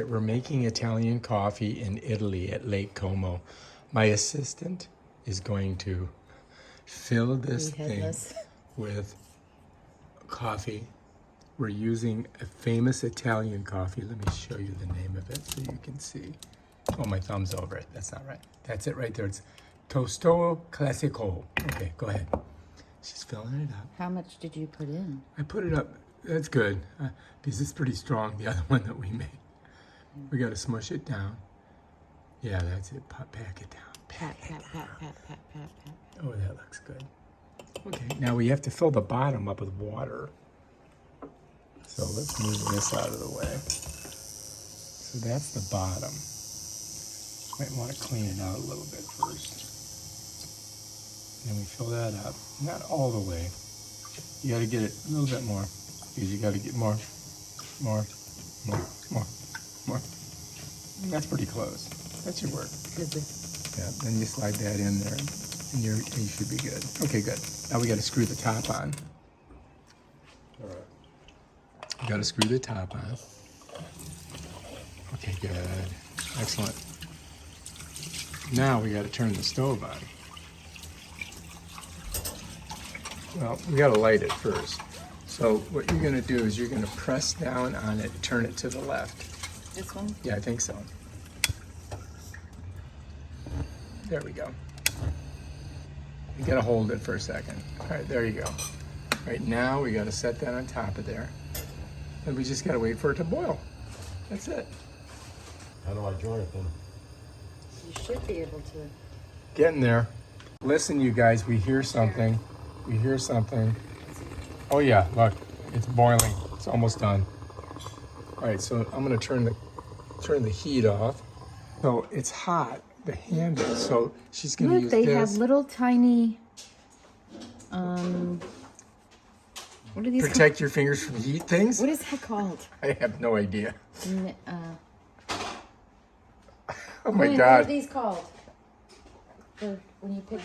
We're making Italian coffee in Italy at Lake Como. My assistant is going to fill this thing with coffee. We're using a famous Italian coffee. Let me show you the name of it so you can see. Oh, my thumb's over it. That's not right. That's it right there. It's Tosto Classico. Okay, go ahead. She's filling it up. How much did you put in? I put it up. That's good because it's pretty strong, the other one that we made. We got to smush it down. Yeah, that's it. Pack it down. Pat. Oh, that looks good. Okay, now we have to fill the bottom up with water. So let's move this out of the way. So that's the bottom. Might want to clean it out a little bit first. Then we fill that up. Not all the way. You got to get it a little bit more. Because you got to get more. That's pretty close. That should work. Yeah, then you slide that in there and you should be good. Okay, good. Now we got to screw the top on. All right. You got to screw the top on. Okay, good. Excellent. Now we got to turn the stove on. Well, we got to light it first. So what you're going to do is you're going to press down on it, turn it to the left. This one? Yeah, I think so. There we go. You got to hold it for a second. All right, there you go. All right, now we got to set that on top of there. And we just got to wait for it to boil. That's it. How do I join it then? You should be able to. Getting there. Listen, you guys, we hear something. We hear something. Oh yeah, look, it's boiling. It's almost done. All right, so I'm gonna turn the heat off. So it's hot, the handle. So she's gonna Look, use they this. have little tiny, what are these Protect your fingers from heat things? What is that called? I have no idea. N- Oh my What are God. these called? For when you pick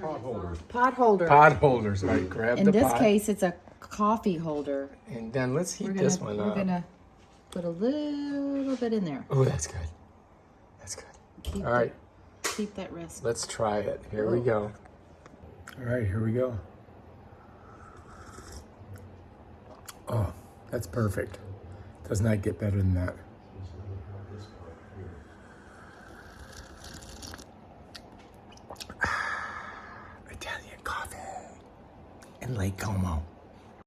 Pot holder. pot holder. Pod holders, right? Grab In the this pot. case, it's a coffee holder. And then let's heat We're this gonna, one we're up. gonna put a little bit in there. Oh, that's good. That's good. Keep All right, Keep that rest. let's try it. Here we go. All right, here we go. Oh, that's perfect. Does not get better than that. Italian coffee in Lake Como.